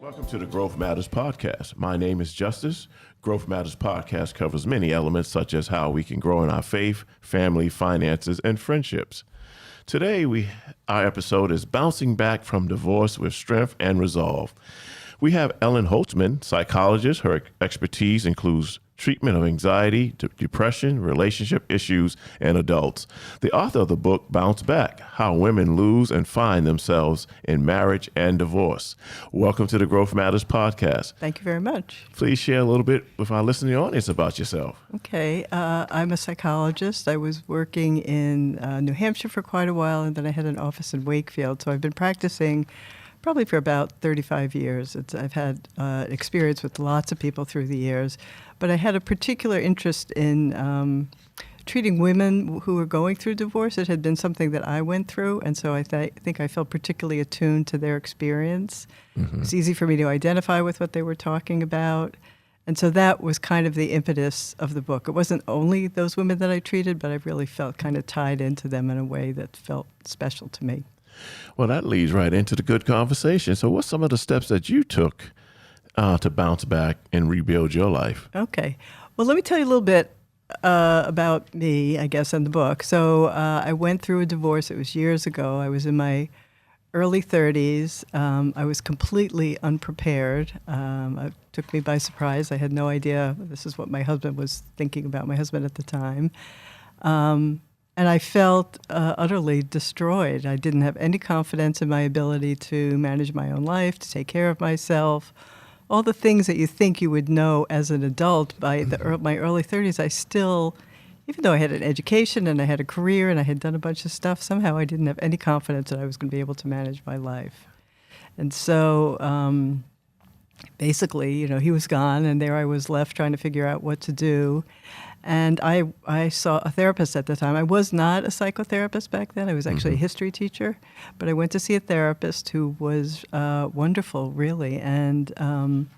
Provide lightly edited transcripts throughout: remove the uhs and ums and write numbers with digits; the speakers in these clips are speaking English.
Welcome to the Growth Matters Podcast. My name is Justice. Growth Matters Podcast covers many elements such as how we can grow in our faith, family, finances, and friendships. Today, our episode is Bouncing Back from Divorce with Strength and Resolve. We have Ellen Holtzman, psychologist. Her expertise includes treatment of anxiety, depression, relationship issues, and adults. The author of the book, Bounce Back, How Women Lose and Find Themselves in Marriage and Divorce. Welcome to the Growth Matters Podcast. Thank you very much. Please share a little bit with our listening audience about yourself. Okay. I'm a psychologist. I was working in New Hampshire for quite a while, and then I had an office in Wakefield. So I've been practicing probably for about 35 years. I've had experience with lots of people through the years, but I had a particular interest in treating women who were going through divorce. It had been something that I went through, and so I think I felt particularly attuned to their experience. Mm-hmm. It was easy for me to identify with what they were talking about, and so that was kind of the impetus of the book. It wasn't only those women that I treated, but I really felt kind of tied into them in a way that felt special to me. Well, that leads right into the good conversation. So what's some of the steps that you took to bounce back and rebuild your life? Okay. Well, let me tell you a little bit about me, I guess, in the book. So I went through a divorce. It was years ago. I was in my early 30s. I was completely unprepared. It took me by surprise. I had no idea this is what my husband was thinking about, my husband at the time. And I felt utterly destroyed. I didn't have any confidence in my ability to manage my own life, to take care of myself. All the things that you think you would know as an adult by my early 30s, I still, even though I had an education and I had a career and I had done a bunch of stuff, somehow I didn't have any confidence that I was going to be able to manage my life. And so basically, he was gone, and there I was left trying to figure out what to do. And I saw a therapist at the time. I was not a psychotherapist back then. I was actually a history teacher. But I went to see a therapist who was wonderful, really, and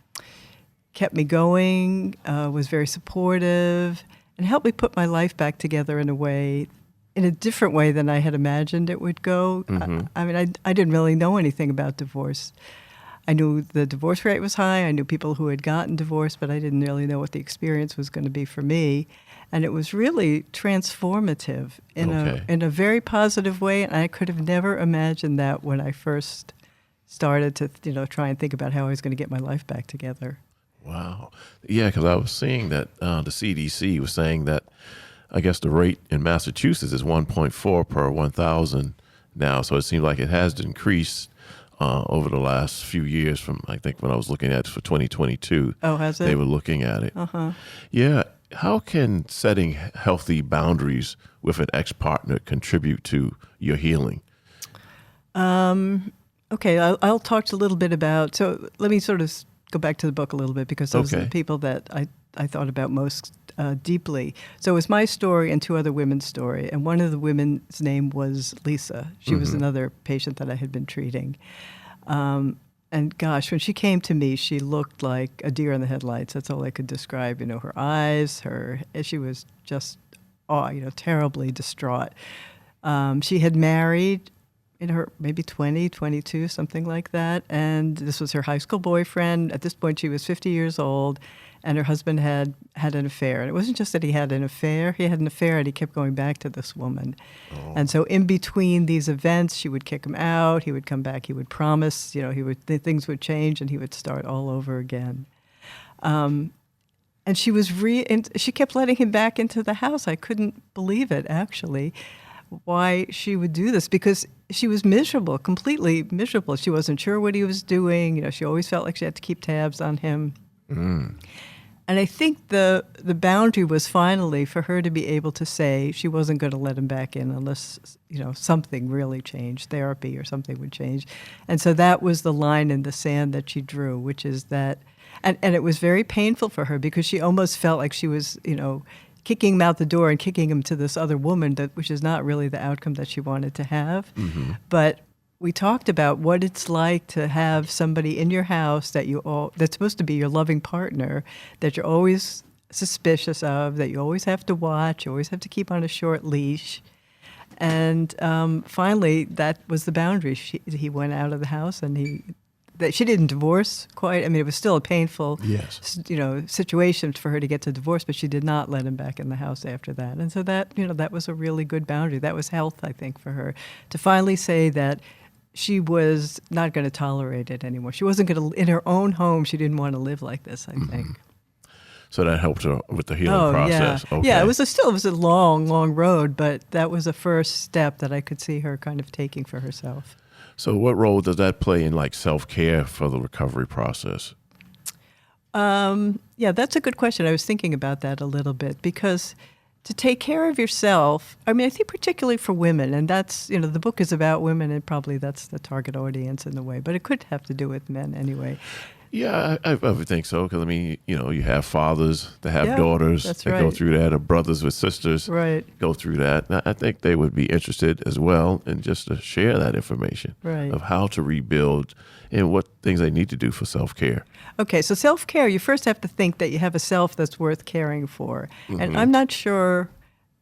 kept me going, was very supportive, and helped me put my life back together in a different way than I had imagined it would go. Mm-hmm. I didn't really know anything about divorce. I knew the divorce rate was high. I knew people who had gotten divorced, but I didn't really know what the experience was going to be for me. And it was really transformative in a very positive way. And I could have never imagined that when I first started to try and think about how I was going to get my life back together. Wow. Yeah, because I was seeing that the CDC was saying that I guess the rate in Massachusetts is 1.4 per 1,000 now. So it seems like it has increased over the last few years from, I think, when I was looking at it for 2022. Oh, has it? They were looking at it. Uh-huh. Yeah. How can setting healthy boundaries with an ex-partner contribute to your healing? Okay, I'll talk a little bit about, so let me sort of go back to the book a little bit, because those are the people that I thought about most deeply. So it was my story and two other women's story, and one of the women's name was Lisa. She was another patient that I had been treating. And gosh, when she came to me, she looked like a deer in the headlights. That's all I could describe. Her eyes, she was just, terribly distraught. She had married in her maybe 20, 22, something like that. And this was her high school boyfriend. At this point, she was 50 years old, and her husband had an affair. And it wasn't just that he had an affair and he kept going back to this woman. Oh. And so in between these events, she would kick him out, he would come back, he would promise, things would change, and he would start all over again. And she was she kept letting him back into the house. I couldn't believe it, actually, why she would do this, because she was miserable, completely miserable. She wasn't sure what he was doing. She always felt like she had to keep tabs on him. Mm. And I think the boundary was finally for her to be able to say she wasn't going to let him back in unless, something really changed, therapy or something would change. And so that was the line in the sand that she drew, which is that, and it was very painful for her, because she almost felt like she was, kicking him out the door and kicking him to this other woman, which is not really the outcome that she wanted to have. Mm-hmm. But we talked about what it's like to have somebody in your house that's supposed to be your loving partner, that you're always suspicious of, that you always have to watch, you always have to keep on a short leash. And finally, that was the boundary. He went out of the house, and that she didn't divorce quite. I mean, it was still a painful, Yes. situation for her to get to divorce, but she did not let him back in the house after that. And so that, that was a really good boundary. That was health, I think, for her to finally say that she was not going to tolerate it anymore. She wasn't going to, in her own home, she didn't want to live like this, I think. So that helped her with the healing process. Yeah. Okay. Yeah, it was a long, long road, but that was a first step that I could see her kind of taking for herself. So what role does that play in like self-care for the recovery process? Yeah, that's a good question. I was thinking about that a little bit because to take care of yourself, I mean, I think particularly for women, and that's, the book is about women and probably that's the target audience in a way, but it could have to do with men anyway. Yeah, I would think so. Because, I mean, you have fathers that have Yeah, daughters that's that right. go through that, or brothers with sisters Right. go through that. And I think they would be interested as well in just to share that information Right. of how to rebuild and what things they need to do for self-care. Okay, so self-care, you first have to think that you have a self that's worth caring for. And I'm not sure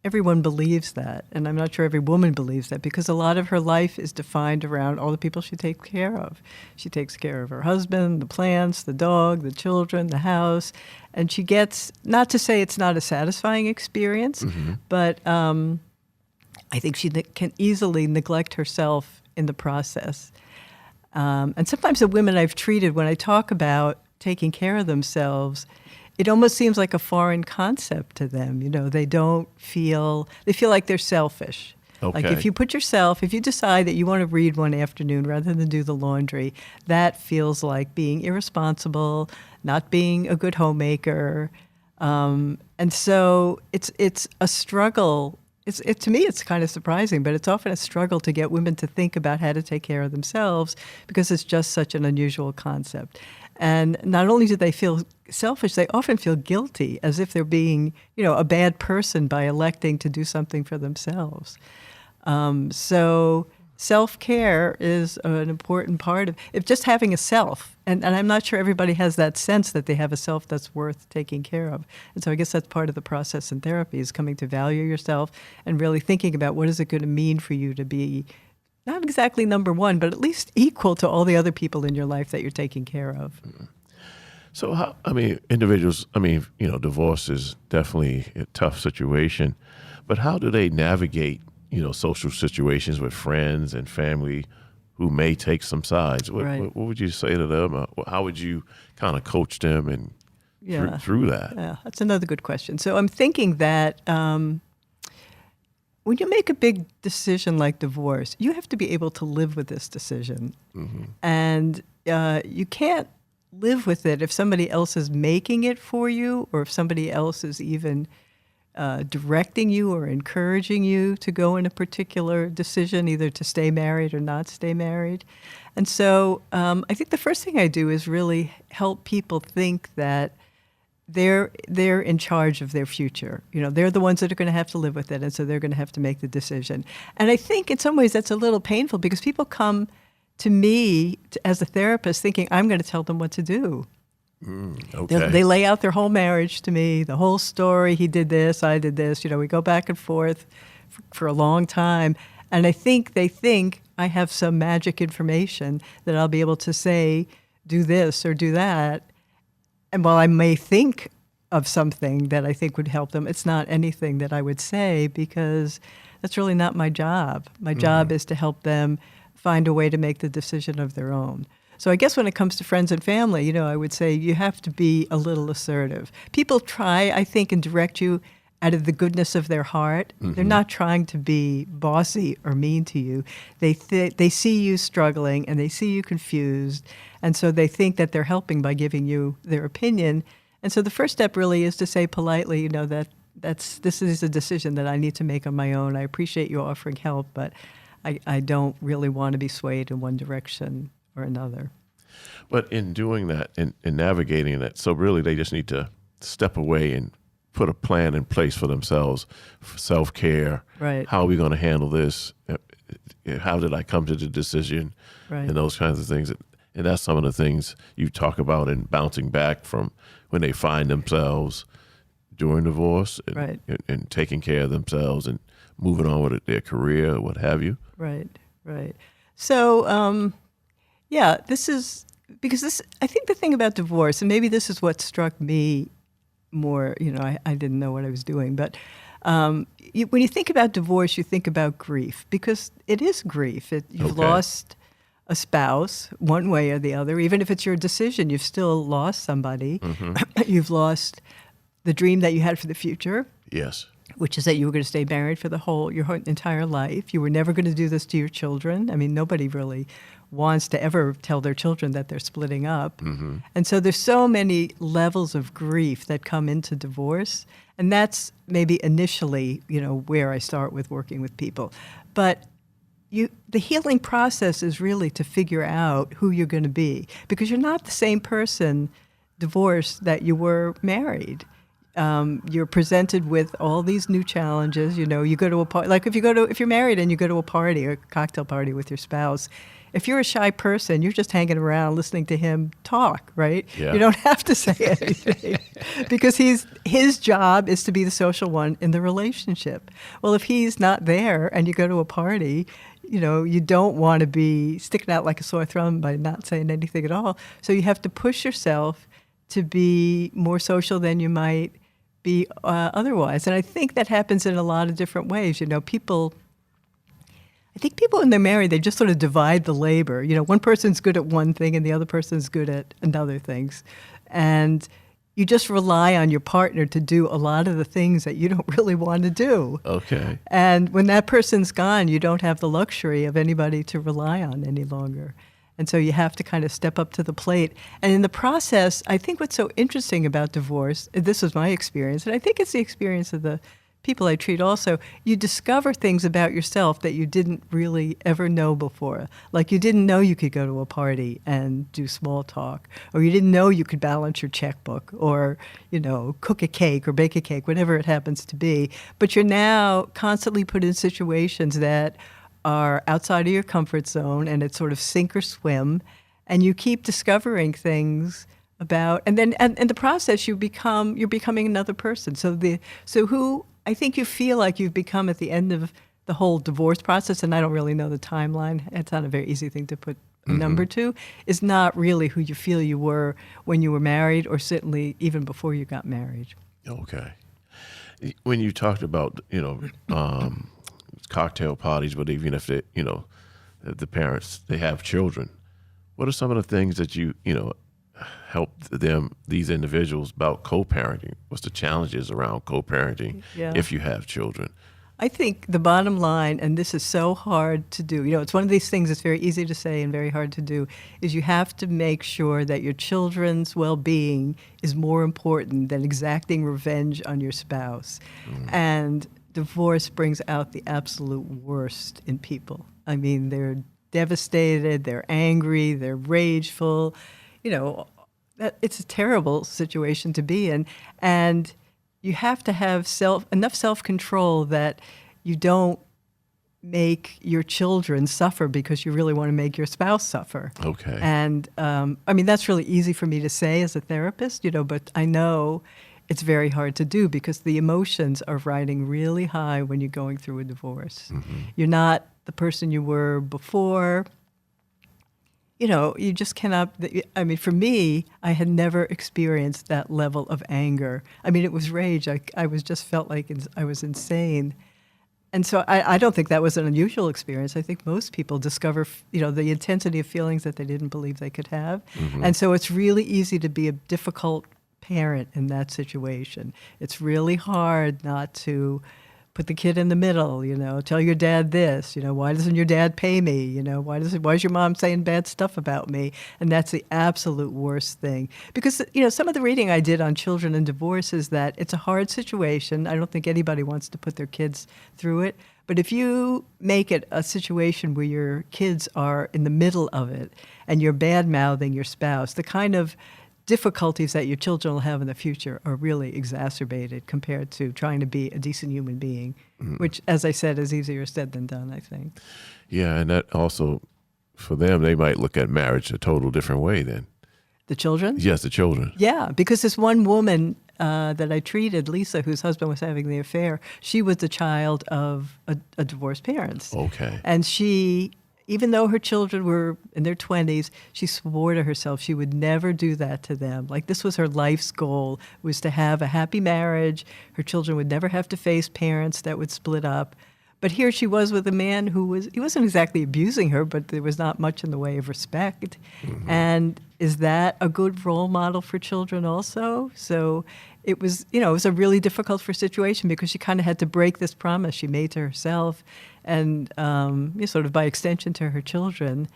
everyone believes that, and I'm not sure every woman believes that, because a lot of her life is defined around all the people she takes care of. She takes care of her husband, the plants, the dog, the children, the house, and she gets, not to say it's not a satisfying experience, but I think she can easily neglect herself in the process. And sometimes the women I've treated, when I talk about taking care of themselves, it almost seems like a foreign concept to them. They feel like they're selfish. Okay. Like if you decide that you want to read one afternoon rather than do the laundry, that feels like being irresponsible, not being a good homemaker. And so it's a struggle. To me, it's kind of surprising, but it's often a struggle to get women to think about how to take care of themselves because it's just such an unusual concept. And not only do they feel selfish, they often feel guilty, as if they're being, a bad person by electing to do something for themselves. So self-care is an important part of just having a self. And I'm not sure everybody has that sense that they have a self that's worth taking care of. And so I guess that's part of the process in therapy, is coming to value yourself and really thinking about what is it going to mean for you to be not exactly number one, but at least equal to all the other people in your life that you're taking care of. So, individuals, divorce is definitely a tough situation, but how do they navigate, social situations with friends and family who may take some sides? What would you say to them? How would you kind of coach them and through that? Yeah, that's another good question. So I'm thinking that when you make a big decision like divorce, you have to be able to live with this decision. And you can't live with it if somebody else is making it for you, or if somebody else is even directing you or encouraging you to go in a particular decision, either to stay married or not stay married. And so I think the first thing I do is really help people think that they're in charge of their future. They're the ones that are going to have to live with it, and so they're going to have to make the decision. And I think in some ways that's a little painful, because people come to me as a therapist thinking I'm going to tell them what to do. Okay. They lay out their whole marriage to me, the whole story. He did this, I did this. We go back and forth for a long time. And I think they think I have some magic information that I'll be able to say, do this or do that. And while I may think of something that I think would help them, it's not anything that I would say, because that's really not my job. My job is to help them find a way to make the decision of their own. So I guess when it comes to friends and family, I would say you have to be a little assertive. People try, I think, and direct you out of the goodness of their heart. They're not trying to be bossy or mean to you. They see you struggling and they see you confused, and so they think that they're helping by giving you their opinion. And so the first step really is to say politely, that this is a decision that I need to make on my own. I appreciate you offering help, but I don't really want to be swayed in one direction or another. But in doing that, in navigating that, so really they just need to step away and put a plan in place for themselves, for self-care. Right. How are we going to handle this? How did I come to the decision? Right. And those kinds of things. And that's some of the things you talk about in bouncing back from when they find themselves during divorce and taking care of themselves and moving on with their career or what have you. Right. So, this is because I think the thing about divorce, and maybe this is what struck me more, I didn't know what I was doing, but when you think about divorce, you think about grief, because it is grief. You've lost a spouse one way or the other. Even if it's your decision, you've still lost somebody. You've lost the dream that you had for the future. Yes. Which is that you were going to stay married for your whole entire life. You were never going to do this to your children. I mean, nobody really wants to ever tell their children that they're splitting up. And so there's so many levels of grief that come into divorce. And that's maybe initially, where I start with working with people. But the healing process is really to figure out who you're going to be, because you're not the same person divorced that you were married. You're presented with all these new challenges. You go to a party, like if you're married and you go to a party or a cocktail party with your spouse, if you're a shy person, you're just hanging around listening to him talk, right? Yeah. You don't have to say anything because his job is to be the social one in the relationship. Well, if he's not there and you go to a party, you don't want to be sticking out like a sore thumb by not saying anything at all. So you have to push yourself to be more social than you might be otherwise. And I think that happens in a lot of different ways. I think people when they're married, they just sort of divide the labor. One person's good at one thing and the other person's good at another things. And you just rely on your partner to do a lot of the things that you don't really want to do. Okay. And when that person's gone, you don't have the luxury of anybody to rely on any longer. And so you have to kind of step up to the plate. And in the process, I think what's so interesting about divorce, this was my experience, and I think it's the experience of the people I treat also, you discover things about yourself that you didn't really ever know before. Like you didn't know you could go to a party and do small talk, or you didn't know you could balance your checkbook, or, cook a cake or bake a cake, whatever it happens to be. But you're now constantly put in situations that are outside of your comfort zone, and it's sort of sink or swim, and you keep discovering things about, and then in the process you're becoming another person. So who I think you feel like you've become at the end of the whole divorce process, and I don't really know the timeline. It's not a very easy thing to put a number to, is not really who you feel you were when you were married, or certainly even before you got married. Okay. When you talked about, cocktail parties, but even if the parents, they have children, what are some of the things that you help these individuals about co-parenting? What's the challenges around co-parenting if you have children? I think the bottom line, and this is so hard to do, it's one of these things that's very easy to say and very hard to do, is you have to make sure that your children's well-being is more important than exacting revenge on your spouse. And divorce brings out the absolute worst in people. I mean, they're devastated, they're angry, they're rageful. It's a terrible situation to be in. And you have to have enough self-control that you don't make your children suffer because you really want to make your spouse suffer. Okay. And that's really easy for me to say as a therapist, but I know it's very hard to do because the emotions are riding really high when you're going through a divorce. You're not the person you were before. You just cannot. For me, I had never experienced that level of anger. It was rage. I just felt like I was insane. And so I don't think that was an unusual experience. I think most people discover, the intensity of feelings that they didn't believe they could have. And so it's really easy to be a difficult parent in that situation. It's really hard not to put the kid in the middle, tell your dad this, why doesn't your dad pay me? Why is your mom saying bad stuff about me? And that's the absolute worst thing. Because, some of the reading I did on children and divorce is that it's a hard situation. I don't think anybody wants to put their kids through it. But if you make it a situation where your kids are in the middle of it and you're bad-mouthing your spouse, the kind of difficulties that your children will have in the future are really exacerbated compared to trying to be a decent human being, which, as I said, is easier said than done, I think. Yeah, and that also, for them, they might look at marriage a total different way then. The children? Yes, the children. Yeah, because this one woman that I treated, Lisa, whose husband was having the affair, she was the child of a divorced parents. Okay. And she, even though her children were in their 20s, she swore to herself she would never do that to them. Like, this was her life's goal, was to have a happy marriage. Her children would never have to face parents that would split up. But here she was with a man he wasn't exactly abusing her, but there was not much in the way of respect. Mm-hmm. And is that a good role model for children also? So it was, it was a really difficult situation because she kind of had to break this promise she made to herself and sort of by extension to her children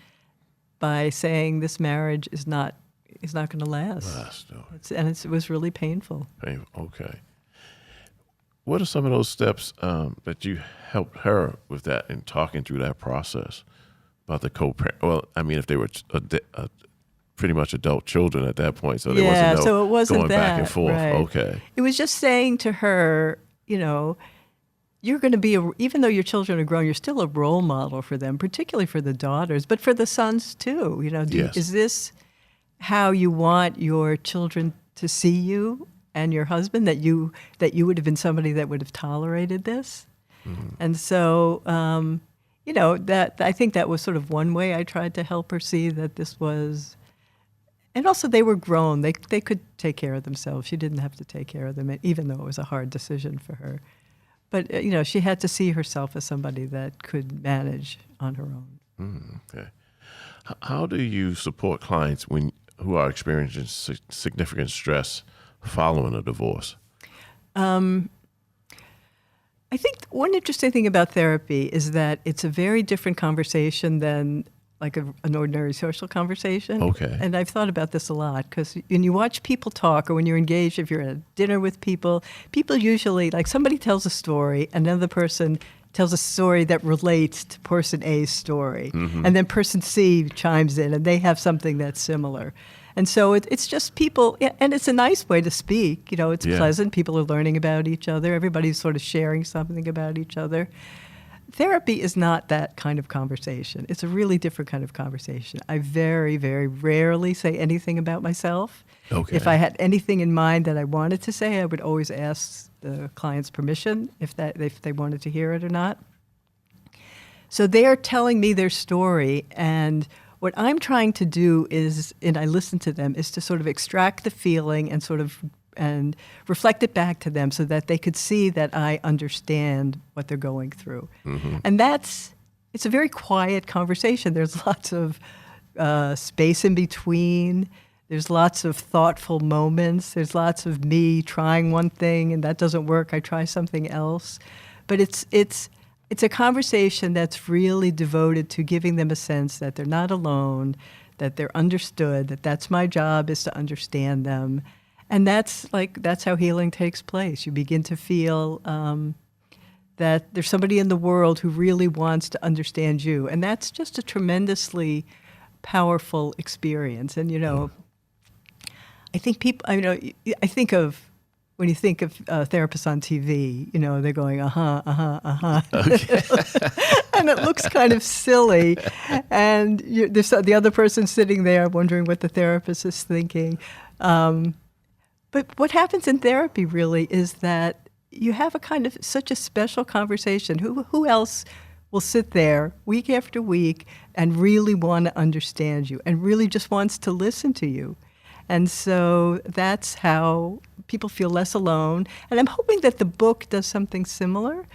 by saying this marriage is not going to last. No. It was really painful. Okay. What are some of those steps that you helped her with that in talking through that process about the co-parent? Well, I mean, if they were pretty much adult children at that point, so there wasn't so it wasn't going back and forth. Right. Okay. It was just saying to her, you're going to be, even though your children are grown, you're still a role model for them, particularly for the daughters, but for the sons too. Yes. Is this how you want your children to see you and your husband, that you would have been somebody that would have tolerated this? Mm-hmm. And so, that I think that was sort of one way I tried to help her see that this was, and also they were grown. They could take care of themselves. She didn't have to take care of them, even though it was a hard decision for her. But, she had to see herself as somebody that could manage on her own. Okay. How do you support clients who are experiencing significant stress following a divorce? I think one interesting thing about therapy is that it's a very different conversation than like an ordinary social conversation. Okay. And I've thought about this a lot because when you watch people talk or when you're engaged, if you're at dinner with people usually, like somebody tells a story, another person tells a story that relates to person A's story. Mm-hmm. And then person C chimes in and they have something that's similar. And so it's just people, and it's a nice way to speak. It's pleasant. People are learning about each other. Everybody's sort of sharing something about each other. Therapy is not that kind of conversation. It's a really different kind of conversation. I very, very rarely say anything about myself. Okay. If I had anything in mind that I wanted to say, I would always ask the client's permission if they wanted to hear it or not. So they are telling me their story, and what I'm trying to do is, and I listen to them, is to sort of extract the feeling and reflect it back to them so that they could see that I understand what they're going through. Mm-hmm. And it's a very quiet conversation. There's lots of space in between. There's lots of thoughtful moments. There's lots of me trying one thing and that doesn't work. I try something else. But it's a conversation that's really devoted to giving them a sense that they're not alone, that they're understood, that's my job is to understand them. And that's how healing takes place. You begin to feel that there's somebody in the world who really wants to understand you. And that's just a tremendously powerful experience. And, I think people, I think of, when you think of therapists on TV, they're going, Okay. And it looks kind of silly. And there's the other person sitting there wondering what the therapist is thinking. But what happens in therapy really is that you have a kind of such a special conversation. Who else will sit there week after week and really want to understand you and really just wants to listen to you? And so that's how people feel less alone. And I'm hoping that the book does something similar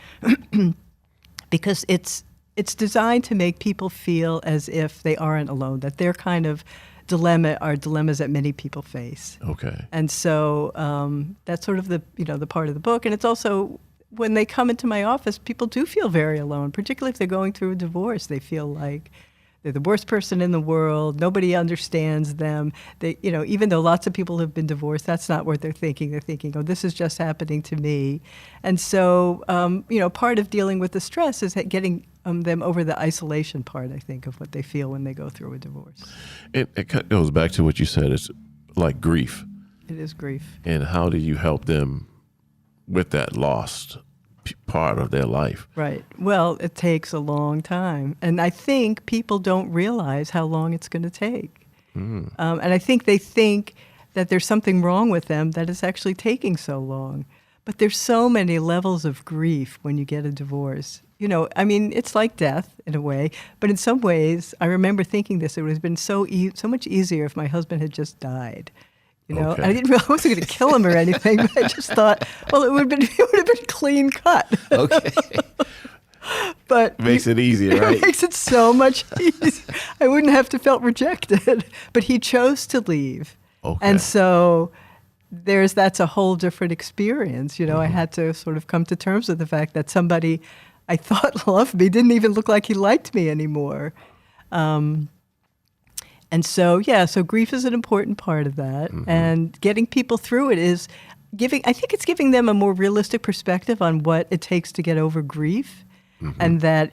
because it's designed to make people feel as if they aren't alone, that their kind of dilemma are dilemmas that many people face. Okay. And so that's sort of the part of the book. And it's also, when they come into my office, people do feel very alone, particularly if they're going through a divorce. They feel like they're the worst person in the world. Nobody understands them. They, even though lots of people have been divorced, that's not what they're thinking. They're thinking, oh, this is just happening to me. And so, part of dealing with the stress is getting them over the isolation part, I think, of what they feel when they go through a divorce. It goes back to what you said. It's like grief. It is grief. And how do you help them with that lost part of their life? Right. Well, it takes a long time. And I think people don't realize how long it's going to take. And I think they think that there's something wrong with them that it's actually taking so long. But there's so many levels of grief when you get a divorce. I mean, it's like death in a way, but in some ways, I remember thinking this, it would have been so much easier if my husband had just died. Okay. I didn't realize I wasn't going to kill him or anything, but I just thought, well, it would have been clean cut. Okay. But makes it easier, right? It makes it so much easier. I wouldn't have to felt rejected, but he chose to leave. Okay. And so that's a whole different experience. I had to sort of come to terms with the fact that somebody I thought loved me didn't even look like he liked me anymore. And so grief is an important part of that. Mm-hmm. And getting people through it is I think it's giving them a more realistic perspective on what it takes to get over grief. Mm-hmm. And that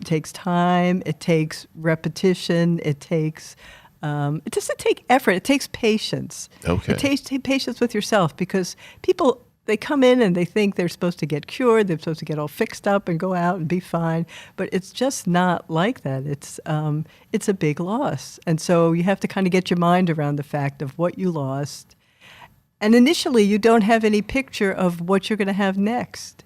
takes time, it takes repetition, it doesn't take effort, it takes patience. Okay. It takes patience with yourself, because people, they come in and they think they're supposed to get cured, they're supposed to get all fixed up and go out and be fine, but it's just not like that. It's a big loss. And so you have to kind of get your mind around the fact of what you lost. And initially you don't have any picture of what you're going to have next.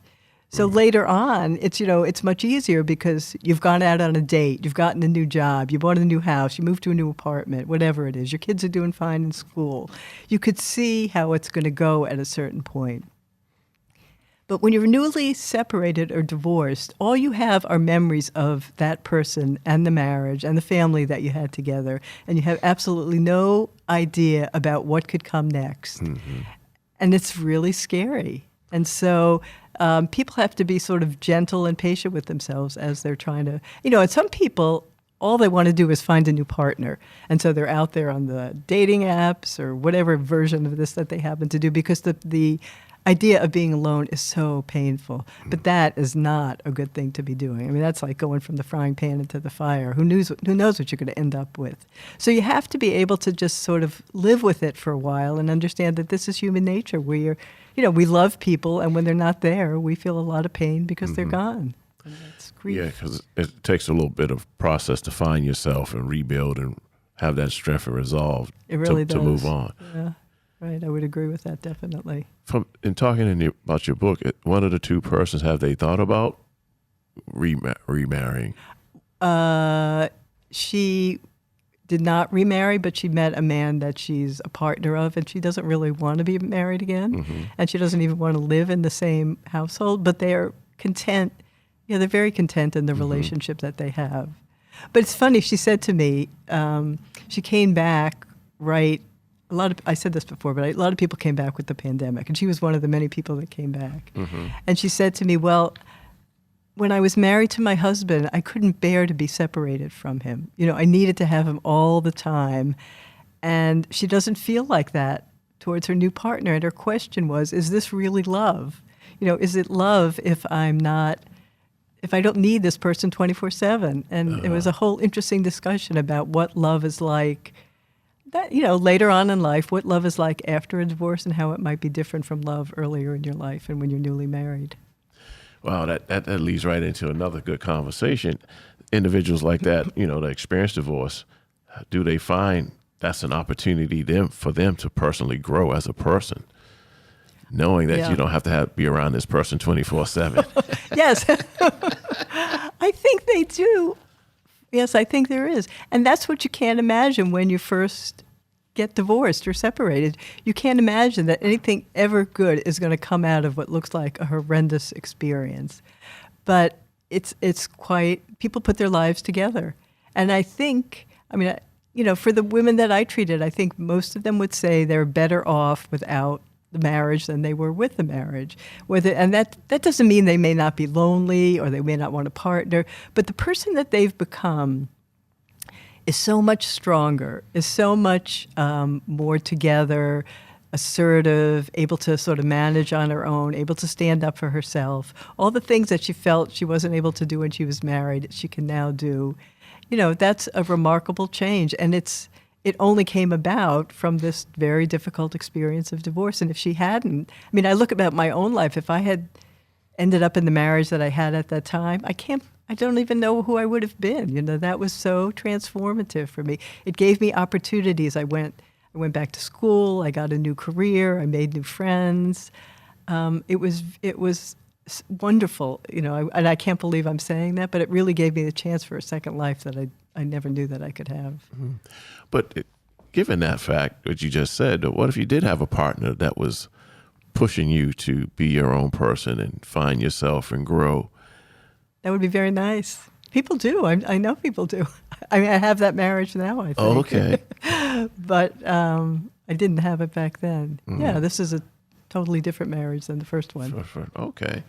So later on, it's much easier because you've gone out on a date, you've gotten a new job, you bought a new house, you moved to a new apartment, whatever it is. Your kids are doing fine in school. You could see how it's going to go at a certain point. But when you're newly separated or divorced, all you have are memories of that person and the marriage and the family that you had together, and you have absolutely no idea about what could come next. Mm-hmm. And it's really scary. And so people have to be sort of gentle and patient with themselves as they're trying to, and some people, all they want to do is find a new partner. And so they're out there on the dating apps or whatever version of this that they happen to do, because the idea of being alone is so painful. But that is not a good thing to be doing. I mean, that's like going from the frying pan into the fire. Who knows what you're going to end up with? So you have to be able to just sort of live with it for a while and understand that this is human nature. We love people, and when they're not there, we feel a lot of pain because they're gone. And that's grief. Yeah, because it takes a little bit of process to find yourself and rebuild and have that strength and resolve it really to move on. Yeah, right. I would agree with that, definitely. In talking about your book, one of the two persons, have they thought about remarrying? She did not remarry, but she met a man that she's a partner of, and she doesn't really want to be married again. Mm-hmm. And she doesn't even want to live in the same household, but they are content. They're very content in the relationship that they have. But it's funny, she said to me, she came back, right? I said this before, but a lot of people came back with the pandemic, and she was one of the many people that came back. Mm-hmm. And she said to me, well, when I was married to my husband, I couldn't bear to be separated from him. I needed to have him all the time. And she doesn't feel like that towards her new partner. And her question was, is this really love? Is it love if I don't need this person 24/7? And it was a whole interesting discussion about what love is like, that, later on in life, what love is like after a divorce and how it might be different from love earlier in your life and when you're newly married. Wow, that leads right into another good conversation. Individuals like that, that experience divorce, do they find that's an opportunity for them to personally grow as a person, knowing that you don't have to be around this person 24/7? Yes, I think they do. Yes, I think there is. And that's what you can't imagine when you first get divorced or separated. You can't imagine that anything ever good is going to come out of what looks like a horrendous experience. But it's quite, people put their lives together. And I think, for the women that I treated, I think most of them would say they're better off without the marriage than they were with the marriage. And that doesn't mean they may not be lonely or they may not want a partner, but the person that they've become is so much stronger, is so much more together, assertive, able to sort of manage on her own, able to stand up for herself. All the things that she felt she wasn't able to do when she was married, she can now do. That's a remarkable change. And it only came about from this very difficult experience of divorce. And if she hadn't, I look about my own life. If I had ended up in the marriage that I had at that time, I don't even know who I would have been. That was so transformative for me. It gave me opportunities. I went back to school. I got a new career. I made new friends. It was wonderful, and I can't believe I'm saying that, but it really gave me the chance for a second life that I never knew that I could have. Mm-hmm. But given that fact, what you just said, what if you did have a partner that was pushing you to be your own person and find yourself and grow? That would be very nice. People do. I know people do. I mean, I have that marriage now, I think. Oh, okay. But I didn't have it back then. Mm. Yeah, this is a totally different marriage than the first one. Okay.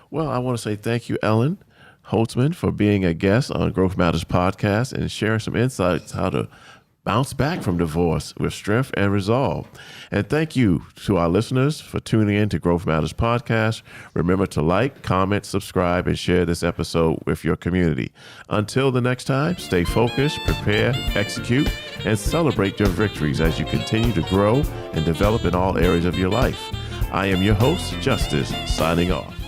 Well, I want to say thank you, Ellen Holtzman, for being a guest on Growth Matters Podcast and sharing some insights how to bounce back from divorce with strength and resolve. And thank you to our listeners for tuning in to Growth Matters Podcast. Remember to like, comment, subscribe, and share this episode with your community. Until the next time, stay focused, prepare, execute, and celebrate your victories as you continue to grow and develop in all areas of your life. I am your host, Justice, signing off.